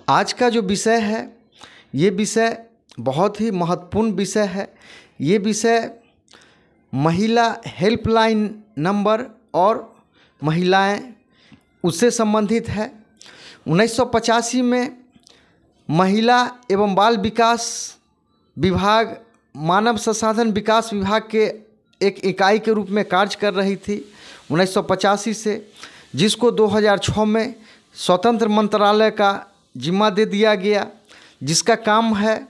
आज का जो विषय है ये विषय बहुत ही महत्वपूर्ण विषय है। ये विषय महिला हेल्पलाइन नंबर और महिलाएं उससे संबंधित है। 1985 में महिला एवं बाल विकास विभाग मानव संसाधन विकास विभाग के एक इकाई के रूप में कार्य कर रही थी 1985 से, जिसको 2006 में स्वतंत्र मंत्रालय का जिम्मा दे दिया गया, जिसका काम है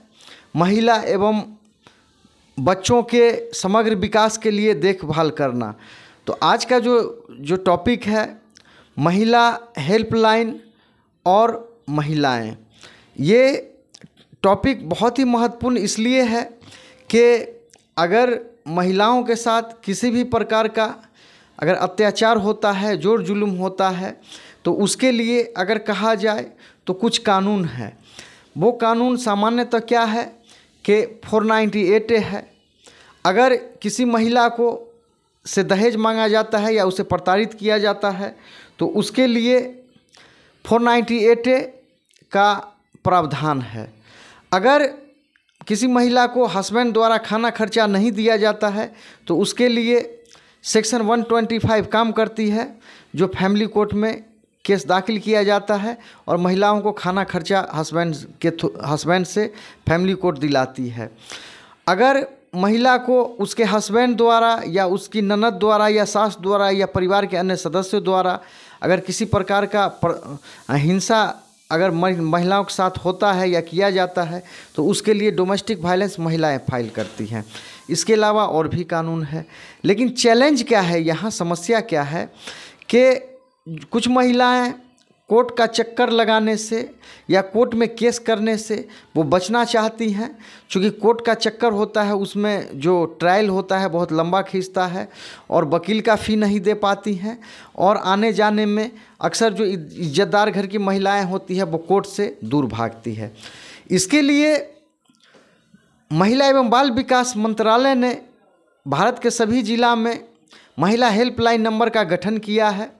महिला एवं बच्चों के समग्र विकास के लिए देखभाल करना। तो आज का जो टॉपिक है महिला हेल्पलाइन और महिलाएं, ये टॉपिक बहुत ही महत्वपूर्ण इसलिए है कि अगर महिलाओं के साथ किसी भी प्रकार का अगर अत्याचार होता है, जोर जुल्म होता है, तो उसके लिए अगर कहा जाए तो कुछ कानून है। वो कानून सामान्यतः क्या है कि 498 है। अगर किसी महिला को से दहेज मांगा जाता है या उसे प्रताड़ित किया जाता है तो उसके लिए 498 का प्रावधान है। अगर किसी महिला को हस्बैंड द्वारा खाना खर्चा नहीं दिया जाता है तो उसके लिए सेक्शन 125 काम करती है, जो फैमिली कोर्ट में केस दाखिल किया जाता है और महिलाओं को खाना खर्चा हस्बैंड से फैमिली कोर्ट दिलाती है। अगर महिला को उसके हस्बैंड द्वारा या उसकी ननद द्वारा या सास द्वारा या परिवार के अन्य सदस्यों द्वारा अगर किसी प्रकार का हिंसा अगर महिलाओं के साथ होता है या किया जाता है तो उसके लिए डोमेस्टिक वायलेंस महिलाएं फाइल करती हैं। इसके अलावा और भी कानून है। लेकिन चैलेंज क्या है, यहाँ समस्या क्या है कि कुछ महिलाएं कोर्ट का चक्कर लगाने से या कोर्ट में केस करने से वो बचना चाहती हैं। चूँकि कोर्ट का चक्कर होता है, उसमें जो ट्रायल होता है बहुत लंबा खींचता है और वकील का फ़ी नहीं दे पाती हैं और आने जाने में अक्सर जो इज्जतदार घर की महिलाएं होती है वो कोर्ट से दूर भागती है। इसके लिए महिला एवं बाल विकास मंत्रालय ने भारत के सभी जिला में महिला हेल्पलाइन नंबर का गठन किया है।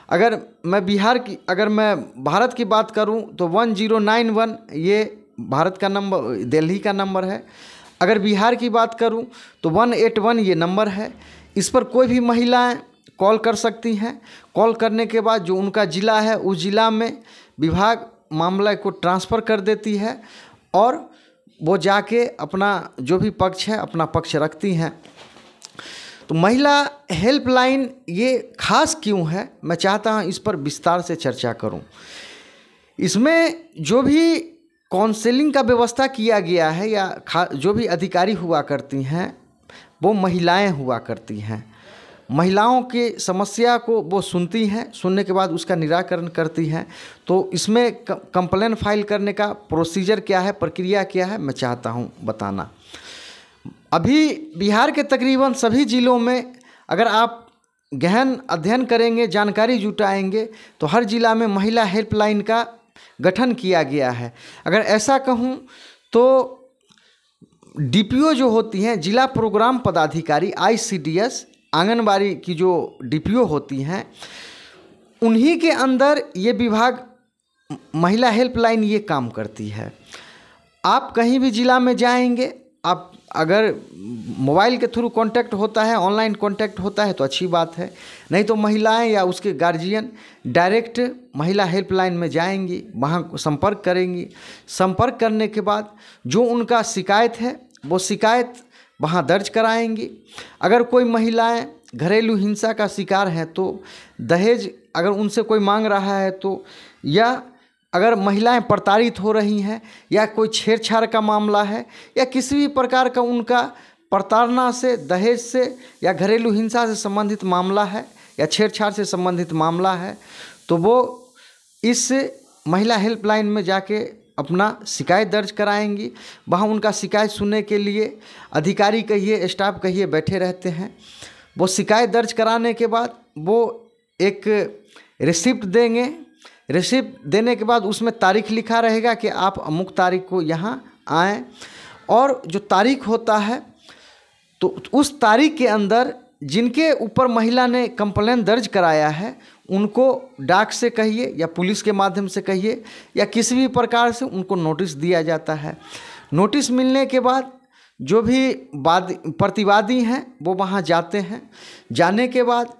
अगर मैं भारत की बात करूं तो 1091 ये भारत का नंबर, दिल्ली का नंबर है। अगर बिहार की बात करूं तो 181 ये नंबर है। इस पर कोई भी महिलाएं कॉल कर सकती हैं। कॉल करने के बाद जो उनका ज़िला है उस ज़िला में विभाग मामला को ट्रांसफ़र कर देती है और वो जाके अपना जो भी पक्ष है अपना पक्ष रखती हैं। तो महिला हेल्पलाइन ये खास क्यों है, मैं चाहता हूँ इस पर विस्तार से चर्चा करूँ। इसमें जो भी काउंसलिंग का व्यवस्था किया गया है या जो भी अधिकारी हुआ करती हैं वो महिलाएं हुआ करती हैं। महिलाओं की समस्या को वो सुनती हैं, सुनने के बाद उसका निराकरण करती हैं। तो इसमें कंप्लेन फाइल करने का प्रोसीजर क्या है, प्रक्रिया क्या है, मैं चाहता हूँ बताना। अभी बिहार के तकरीबन सभी ज़िलों में अगर आप गहन अध्ययन करेंगे, जानकारी जुटाएंगे तो हर ज़िला में महिला हेल्पलाइन का गठन किया गया है। अगर ऐसा कहूँ तो डीपीओ जो होती हैं, जिला प्रोग्राम पदाधिकारी ICDS, आंगनबाड़ी की जो डीपीओ होती हैं, उन्हीं के अंदर ये विभाग महिला हेल्पलाइन ये काम करती है। आप कहीं भी ज़िला में जाएंगे, आप अगर मोबाइल के थ्रू कांटेक्ट होता है, ऑनलाइन कांटेक्ट होता है तो अच्छी बात है, नहीं तो महिलाएं या उसके गार्जियन डायरेक्ट महिला हेल्पलाइन में जाएंगी, वहाँ संपर्क करेंगी। संपर्क करने के बाद जो उनका शिकायत है वो शिकायत वहाँ दर्ज कराएंगी। अगर कोई महिलाएं घरेलू हिंसा का शिकार हैं तो दहेज अगर उनसे कोई मांग रहा है तो, या अगर महिलाएं प्रताड़ित हो रही हैं या कोई छेड़छाड़ का मामला है या किसी भी प्रकार का उनका प्रताड़ना से, दहेज से या घरेलू हिंसा से संबंधित मामला है या छेड़छाड़ से संबंधित मामला है, तो वो इस महिला हेल्पलाइन में जाके अपना शिकायत दर्ज कराएंगी। वहाँ उनका शिकायत सुनने के लिए अधिकारी कहिए, स्टाफ कहिए बैठे रहते हैं। वो शिकायत दर्ज कराने के बाद वो एक रिसिप्ट देंगे। रिसिप्ट देने के बाद उसमें तारीख लिखा रहेगा कि आप अमुक तारीख को यहाँ आएँ, और जो तारीख होता है तो उस तारीख के अंदर जिनके ऊपर महिला ने कंप्लेन दर्ज कराया है उनको डाक से कहिए या पुलिस के माध्यम से कहिए या किसी भी प्रकार से उनको नोटिस दिया जाता है। नोटिस मिलने के बाद जो भी प्रतिवादी हैं वो वहाँ जाते हैं। जाने के बाद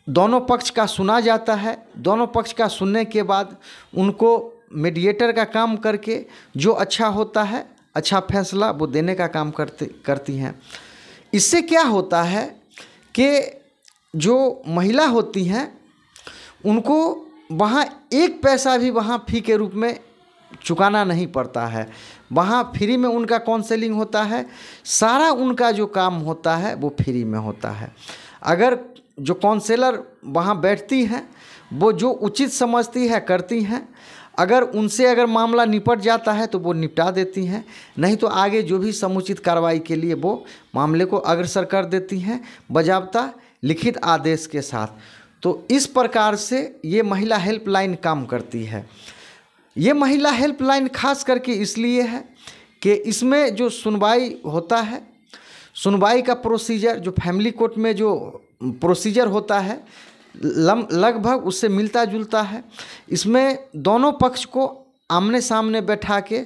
दोनों पक्ष का सुना जाता है। दोनों पक्ष का सुनने के बाद उनको मीडिएटर का काम करके जो अच्छा होता है, अच्छा फैसला वो देने का काम करती हैं। इससे क्या होता है कि जो महिला होती हैं उनको वहाँ एक पैसा भी वहाँ फ़ी के रूप में चुकाना नहीं पड़ता है। वहाँ फ्री में उनका काउंसलिंग होता है। सारा उनका जो काम होता है वो फ्री में होता है। अगर जो काउंसलर वहाँ बैठती हैं वो जो उचित समझती है करती हैं। अगर उनसे अगर मामला निपट जाता है तो वो निपटा देती हैं, नहीं तो आगे जो भी समुचित कार्रवाई के लिए वो मामले को अग्रसर कर देती हैं बजाबता लिखित आदेश के साथ। तो इस प्रकार से ये महिला हेल्पलाइन काम करती है। ये महिला हेल्पलाइन खास करके इसलिए है कि इसमें जो सुनवाई होता है, सुनवाई का प्रोसीजर जो फैमिली कोर्ट में जो प्रोसीजर होता है लगभग उससे मिलता जुलता है। इसमें दोनों पक्ष को आमने सामने बैठा के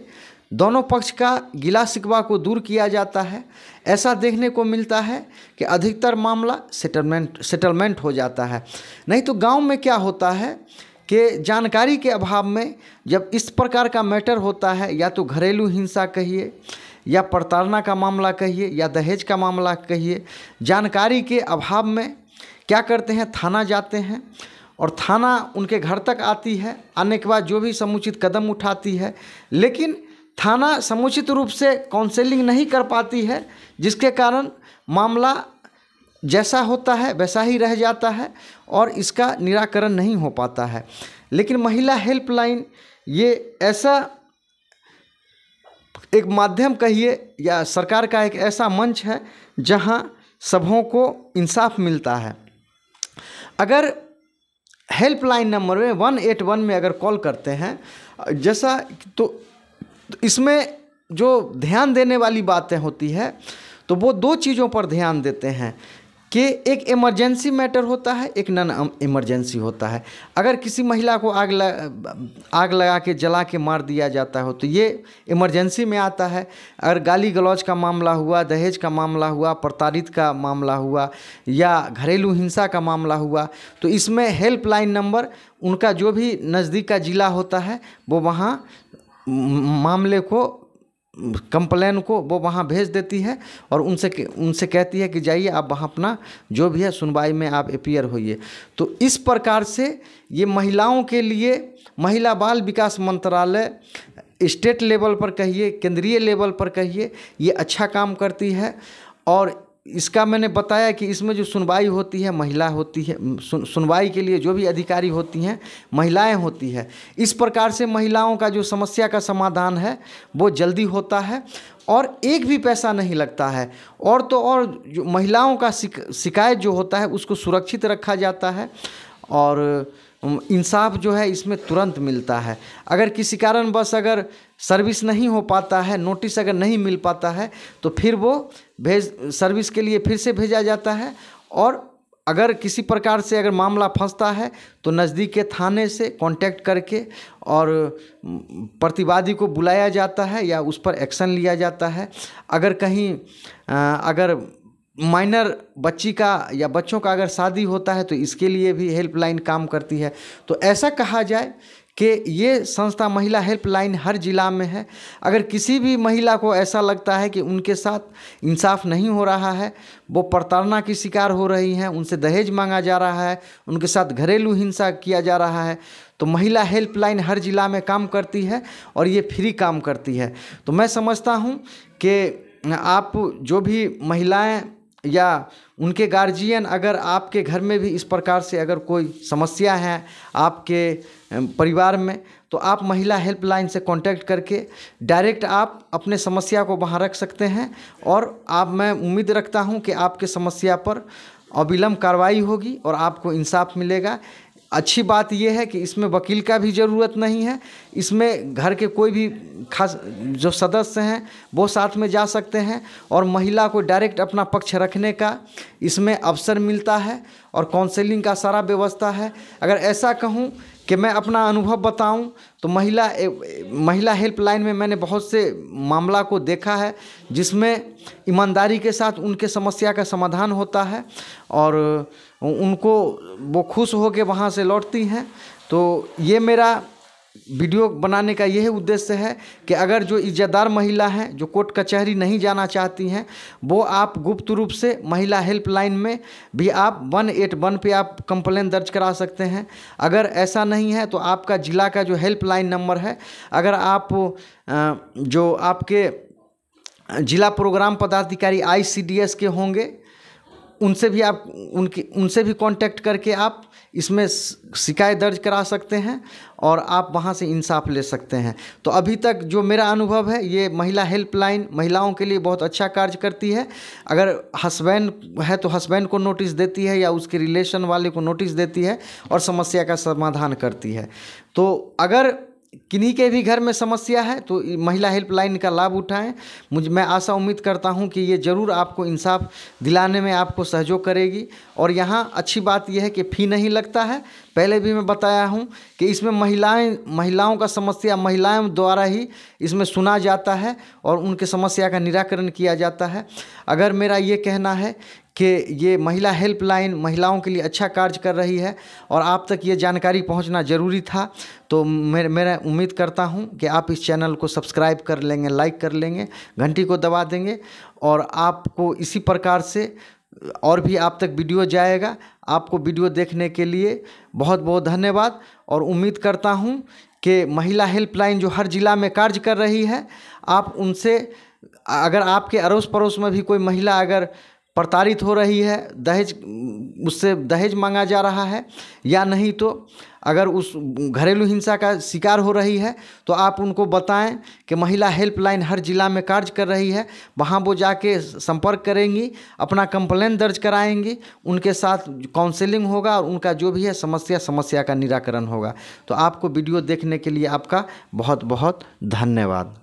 दोनों पक्ष का गिला शिकवा को दूर किया जाता है। ऐसा देखने को मिलता है कि अधिकतर मामला सेटलमेंट हो जाता है। नहीं तो गांव में क्या होता है कि जानकारी के अभाव में जब इस प्रकार का मैटर होता है, या तो घरेलू हिंसा कहिए या प्रताड़ना का मामला कहिए या दहेज का मामला कहिए, जानकारी के अभाव में क्या करते हैं, थाना जाते हैं और थाना उनके घर तक आती है। आने के बाद जो भी समुचित कदम उठाती है, लेकिन थाना समुचित रूप से काउंसलिंग नहीं कर पाती है, जिसके कारण मामला जैसा होता है वैसा ही रह जाता है और इसका निराकरण नहीं हो पाता है। लेकिन महिला हेल्पलाइन ये ऐसा एक माध्यम कहिए या सरकार का एक ऐसा मंच है जहां सबों को इंसाफ मिलता है। अगर हेल्पलाइन नंबर में 181 में अगर कॉल करते हैं जैसा, तो इसमें जो ध्यान देने वाली बातें होती है तो वो दो चीज़ों पर ध्यान देते हैं कि एक इमरजेंसी मैटर होता है, एक नॉन इमरजेंसी होता है। अगर किसी महिला को आग लगा के जला के मार दिया जाता हो तो ये इमरजेंसी में आता है। अगर गाली गलौज का मामला हुआ, दहेज का मामला हुआ, प्रताड़ित का मामला हुआ या घरेलू हिंसा का मामला हुआ तो इसमें हेल्पलाइन नंबर उनका जो भी नज़दीक का ज़िला होता है वो वहाँ मामले को, कंप्लेन को वो वहाँ भेज देती है और उनसे कहती है कि जाइए आप वहाँ अपना जो भी है सुनवाई में आप अपीयर होइए। तो इस प्रकार से ये महिलाओं के लिए महिला बाल विकास मंत्रालय स्टेट लेवल पर कहिए, केंद्रीय लेवल पर कहिए, ये अच्छा काम करती है। और इसका मैंने बताया कि इसमें जो सुनवाई होती है महिला होती है, सुनवाई के लिए जो भी अधिकारी होती हैं महिलाएं होती है। इस प्रकार से महिलाओं का जो समस्या का समाधान है वो जल्दी होता है और एक भी पैसा नहीं लगता है। और तो और जो महिलाओं का शिकायत जो होता है उसको सुरक्षित रखा जाता है और इंसाफ जो है इसमें तुरंत मिलता है। अगर किसी कारणवश अगर सर्विस नहीं हो पाता है, नोटिस अगर नहीं मिल पाता है तो फिर वो सर्विस के लिए फिर से भेजा जाता है। और अगर किसी प्रकार से अगर मामला फंसता है तो नज़दीक के थाने से कांटेक्ट करके और प्रतिवादी को बुलाया जाता है या उस पर एक्शन लिया जाता है। अगर कहीं अगर माइनर बच्ची का या बच्चों का अगर शादी होता है तो इसके लिए भी हेल्पलाइन काम करती है। तो ऐसा कहा जाए कि ये संस्था महिला हेल्पलाइन हर ज़िला में है। अगर किसी भी महिला को ऐसा लगता है कि उनके साथ इंसाफ नहीं हो रहा है, वो प्रताड़ना की शिकार हो रही हैं, उनसे दहेज मांगा जा रहा है, उनके साथ घरेलू हिंसा किया जा रहा है, तो महिला हेल्पलाइन हर ज़िला में काम करती है और ये फ्री काम करती है। तो मैं समझता हूँ कि आप जो भी महिलाएं या उनके गार्जियन अगर आपके घर में भी इस प्रकार से अगर कोई समस्या है आपके परिवार में, तो आप महिला हेल्पलाइन से कांटेक्ट करके डायरेक्ट आप अपने समस्या को वहाँ रख सकते हैं। और मैं उम्मीद रखता हूँ कि आपके समस्या पर अविलंब कार्रवाई होगी और आपको इंसाफ मिलेगा। अच्छी बात यह है कि इसमें वकील का भी ज़रूरत नहीं है। इसमें घर के कोई भी खास जो सदस्य हैं वो साथ में जा सकते हैं और महिला को डायरेक्ट अपना पक्ष रखने का इसमें अवसर मिलता है और काउंसलिंग का सारा व्यवस्था है। अगर ऐसा कहूँ कि मैं अपना अनुभव बताऊं तो महिला हेल्पलाइन में मैंने बहुत से मामला को देखा है जिसमें ईमानदारी के साथ उनके समस्या का समाधान होता है और उनको वो खुश हो के वहाँ से लौटती हैं। तो ये मेरा वीडियो बनाने का यही उद्देश्य है कि अगर जो इज्जतदार महिला हैं जो कोर्ट कचहरी नहीं जाना चाहती हैं वो आप गुप्त रूप से महिला हेल्पलाइन में भी आप 181 पे आप कंप्लेन दर्ज करा सकते हैं। अगर ऐसा नहीं है तो आपका ज़िला का जो हेल्पलाइन नंबर है, अगर आप जो आपके ज़िला प्रोग्राम पदाधिकारी ICDS के होंगे उनसे भी कांटेक्ट करके आप इसमें शिकायत दर्ज करा सकते हैं और आप वहां से इंसाफ ले सकते हैं। तो अभी तक जो मेरा अनुभव है ये महिला हेल्पलाइन महिलाओं के लिए बहुत अच्छा कार्य करती है। अगर हस्बैंड है तो हस्बैंड को नोटिस देती है या उसके रिलेशन वाले को नोटिस देती है और समस्या का समाधान करती है। तो अगर किन्हीं के भी घर में समस्या है तो महिला हेल्पलाइन का लाभ उठाएं। मैं आशा उम्मीद करता हूं कि ये ज़रूर आपको इंसाफ दिलाने में आपको सहयोग करेगी। और यहाँ अच्छी बात यह है कि फ़ी नहीं लगता है। पहले भी मैं बताया हूं कि इसमें महिलाओं का समस्या महिलाओं द्वारा ही इसमें सुना जाता है और उनके समस्या का निराकरण किया जाता है। अगर मेरा ये कहना है कि ये महिला हेल्पलाइन महिलाओं के लिए अच्छा कार्य कर रही है और आप तक ये जानकारी पहुंचना ज़रूरी था, तो मैं उम्मीद करता हूं कि आप इस चैनल को सब्सक्राइब कर लेंगे, लाइक कर लेंगे, घंटी को दबा देंगे और आपको इसी प्रकार से और भी आप तक वीडियो जाएगा। आपको वीडियो देखने के लिए बहुत बहुत धन्यवाद और उम्मीद करता हूं कि महिला हेल्पलाइन जो हर ज़िला में कार्य कर रही है, आप उनसे अगर आपके अड़ोस पड़ोस में भी कोई महिला अगर प्रताड़ित हो रही है, उससे दहेज मांगा जा रहा है या नहीं तो अगर उस घरेलू हिंसा का शिकार हो रही है तो आप उनको बताएं कि महिला हेल्पलाइन हर ज़िला में कार्य कर रही है। वहाँ वो जाके संपर्क करेंगी, अपना कंप्लेन दर्ज कराएंगी, उनके साथ काउंसलिंग होगा और उनका जो भी है समस्या का निराकरण होगा। तो आपको वीडियो देखने के लिए आपका बहुत बहुत धन्यवाद।